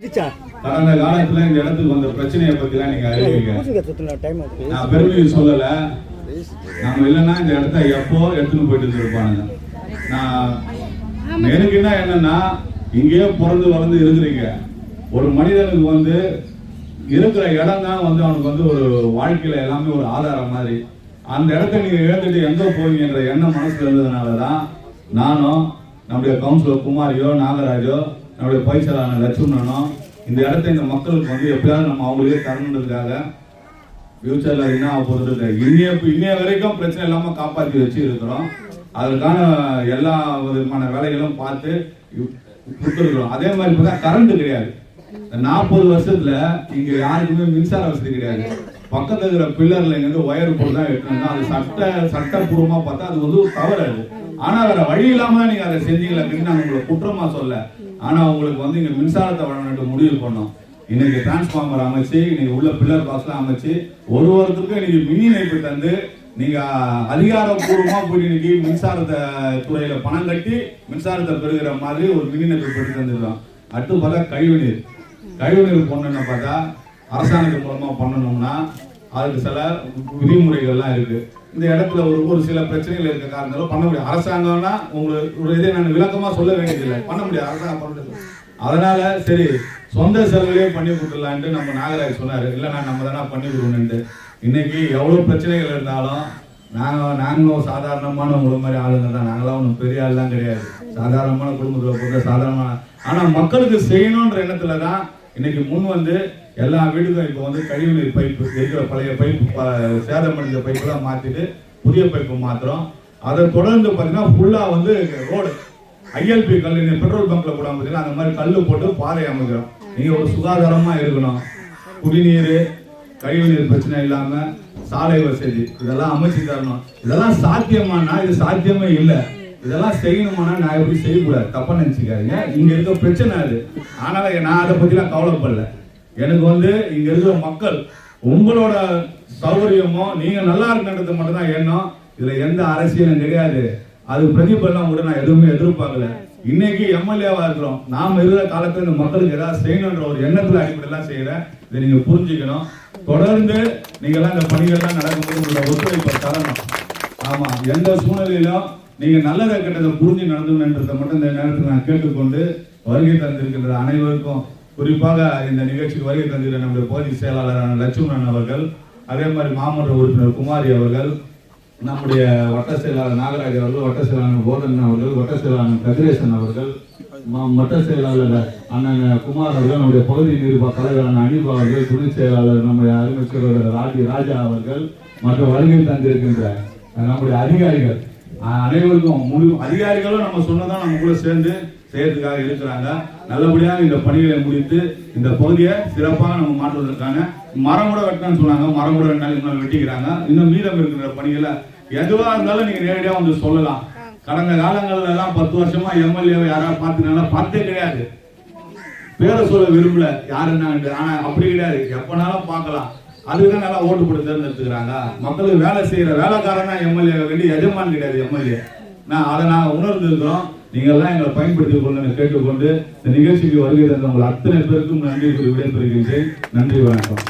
கடந்த காலத்துல இந்த இடத்துக்கு வந்த பிரச்சனையை பத்தி தான் நீங்க அறிவிங்க. நான் பெருமையை சொல்லல, நம்ம இல்லைன்னா இந்த இடத்த எப்போ எடுத்துன்னு போயிட்டு இருப்பானுங்க. நான் எனக்கு என்னன்னா, இங்கேயே பிறந்து வளர்ந்து இருக்கிறீங்க. ஒரு மனிதனுக்கு வந்து இருக்கிற இடம் தான் வந்து அவனுக்கு ஒரு வாழ்க்கையில எல்லாமே ஒரு ஆதாரம் மாதிரி. அந்த இடத்த நீங்க இழந்துட்டு எங்க போவீங்கன்ற எண்ணம் மனசுல இருந்ததுனாலதான் நானும் நம்முடைய கவுன்சிலர் குமாரியோ நாகராஜோ நம்முடைய பைசலான லட்சுமணனோ இந்த இடத்த இந்த மக்களுக்கு வந்து எப்படியாவது நம்ம அவங்களுக்கே தரணுன்றதுக்காக ஃபியூச்சர்ல என்ன ஆக போறது இன்னைய வரைக்கும் பிரச்சனை இல்லாம காப்பாற்றி வச்சு இருக்கிறோம். அதற்கான எல்லா விதமான வேலைகளும் பார்த்து கொடுத்துருக்கிறோம். அதே மாதிரி பார்த்தா கரண்ட் கிடையாது. 40 வருஷத்துல இங்க யாருக்குமே மின்சார வசதி கிடையாது. பக்கத்துல இருக்கிற பில்லர்ல இருந்து ஒயர் போட்டு தான் எடுக்கணும். அது சட்டப்பூர்வமா பார்த்தா அது வந்து ஒரு தவறு. அது ஆனா வேற வழி இல்லாம நீங்க அதை செஞ்சீங்களா அப்படின்னு நாங்க உங்களை குற்றமா சொல்ல. ஆனா உங்களுக்கு வந்து இங்க மின்சாரத்தை வழங்கிட்டு முடிவு பண்ணோம். இன்னைக்கு டிரான்ஸ்பார்மர் அமைச்சு, இன்னைக்கு உள்ள பில்லர் பாக்ஸ்லாம் அமைச்சு, ஒருத்தருக்கும் இன்னைக்கு மின் இணைப்பு தந்து நீங்க அதிகாரப்பூர்வமா போய் இன்னைக்கு மின்சாரத்தை துறையில பணம் கட்டி மின்சாரத்தை பெறுகிற மாதிரி ஒரு மின் இணைப்பு பெற்று தந்துருக்கோம். அடுத்து பார்த்தா கழிவுநீர் பண்ணணும்னு பார்த்தா அரசாங்கத்தின் மூலமா பண்ணணும்னா அதுக்கு சில விதிமுறைகள்லாம் இருக்கு. இந்த இடத்துல ஒரு சில பிரச்சனைகள் இருக்க காரணத்தால பண்ண முடியாது. அரசாங்கம்னா உங்களுக்கு ஒரு இதை நான் விளக்கமா சொல்ல வேண்டியதில்லை, பண்ண முடியாது. அரசாங்கம் பண்ண முடியாது. அதனால சரி சொந்த செலவுலேயே பண்ணி கொடுத்துடலான்ட்டு நம்ம நாகராஜ் சொன்னாரு. இல்லைன்னா நம்ம தானே பண்ணி கொடுக்கணுன்ட்டு. இன்னைக்கு எவ்வளவு பிரச்சனைகள் இருந்தாலும் நாங்களும் சாதாரணமான உங்களை மாதிரி ஆளுங்க தான். நாங்களாம் ஒன்றும் பெரிய ஆள்லாம் கிடையாது. சாதாரணமான குடும்பத்தில் போட்டு சாதாரணமான, ஆனா மக்களுக்கு செய்யணுன்ற எண்ணத்துல தான் இன்னைக்கு முன் வந்து எல்லா வீடுக்கும் இப்போ வந்து கழிவுநீர் பைப்பு இருக்கிற பழைய பைப்பு சேதமடைந்த பைப்பெல்லாம் மாற்றிட்டு புதிய பைப்பு மாத்திரம். அதை தொடர்ந்து பார்த்தீங்கன்னா ஃபுல்லா வந்து ரோடு ILP கல் பெட்ரோல் பங்க்ல கூட பார்த்தீங்கன்னா அந்த மாதிரி கல் போட்டு பாதை அமைக்கிறோம். நீங்க ஒரு சுகாதாரமா இருக்கணும், குடிநீர் கழிவுநீர் பிரச்சனை இல்லாம சாலை வசதி இதெல்லாம் அமைச்சு தரணும். இதெல்லாம் சாத்தியமானா இது சாத்தியமே இல்லை. இதெல்லாம் செய்யணுமானா நான் எப்படி செய்யக்கூடாது, தப்பா நினைச்சுக்காதீங்க. இங்க இருக்க பிரச்சனை அது. ஆனால நான் அதை பத்திலாம் கவலைப்படல. எனக்கு வந்து இங்க இருக்கிற மக்கள் உங்களோட சௌகரியமோ நீங்க நல்லா இருக்கின்றது மட்டும் தான் எண்ணம். இதுல எந்த அரசியலும் கிடையாது. அது பிரதிபலன் கூட நான் எதுவுமே எதிர்பார்க்கல. இன்னைக்கு எம்எல்ஏவா இருக்கிறோம். நாம இருக்கிற காலத்துல இந்த மக்களுக்கு ஏதாவது செய்யணுன்ற ஒரு எண்ணத்துல அடிப்படையெல்லாம் செய்யறேன். இதை நீங்க புரிஞ்சுக்கணும். தொடர்ந்து நீங்க எல்லாம் இந்த பணிகள்லாம் நடக்கும்போது உங்களோட ஒத்துழைப்பை தரணும். ஆமா, எந்த சூழ்நிலையிலும் நீங்க நல்லதை கெட்டதை புரிஞ்சு நடந்துன்றதை மட்டும் இந்த நேரத்தில் நான் கேட்டுக்கொண்டு வருகை தந்திருக்கின்ற அனைவருக்கும், குறிப்பாக இந்த நிகழ்ச்சிக்கு வருகை தந்திருக்கிற நம்முடைய பகுதி செயலாளரான லட்சுமணன் அவர்கள், அதே மாதிரி மாமன்ற உறுப்பினர் குமாரி அவர்கள், நம்முடைய வட்ட செயலாளர் நாகராஜ் அவர்கள், வட்ட செயலாளர் போதன் அவர்கள், வட்ட செயலாளர் கதிரேசன் அவர்கள், வட்ட செயலாளர் அண்ணன் குமார் அவர்கள், நம்முடைய பகுதி நிர்வாக தலைவரான அனிபா அவர்கள், துணை செயலாளர் நம்முடைய அருமைச்சர் ராஜா அவர்கள், மற்ற வருகை தந்திருக்கின்ற நம்முடைய அதிகாரிகள் அனைவருக்கும், முழு அதிகாரிகளும் நம்ம சொன்னதான் நம்ம கூட சேர்ந்து செய்யறதுக்காக இருக்கிறாங்க. நல்லபடியாக இந்த பணிகளை முடித்து இந்த பகுதியை சிறப்பாக நம்ம மாற்றுவதற்கான மரம் கூட வெட்டணும்னு சொன்னாங்க. மரம் கூட 2 நாளைக்கு முன்னாடி வெட்டிக்கிறாங்க. இன்னும் மீதம் இருக்கிற பணிகளை எதுவா இருந்தாலும் நீங்க நேரடியாக வந்து சொல்லலாம். கடந்த காலங்கள்ல எல்லாம் 10 வருஷமா எம்எல்ஏவை யாராவது பார்த்தீங்கன்னா பார்த்தே கிடையாது. பேரை சொல்ல விரும்பல யாருன்னா, ஆனா அப்படி கிடையாது. எப்பனாலும் பார்க்கலாம். அதுதான் நல்லா ஓட்டு போட்டு தேர்ந்தெடுத்துக்கிறாங்க. மக்களுக்கு வேலை செய்யற வேலைக்காரன் தான் எம்எல்ஏ, வேண்டிய எஜமான் கிடையாது எம்எல்ஏ. அதை நாங்கள் உணர்ந்திருக்கிறோம். நீங்க எல்லாம் எங்களை பயன்படுத்திக் கொள்ள கேட்டுக்கொண்டு இந்த நிகழ்ச்சிக்கு வருகை தந்த உங்கள் அத்தனை பேருக்கும் நன்றி கூறி விடைபெறுகின்றேன். நன்றி, வணக்கம்.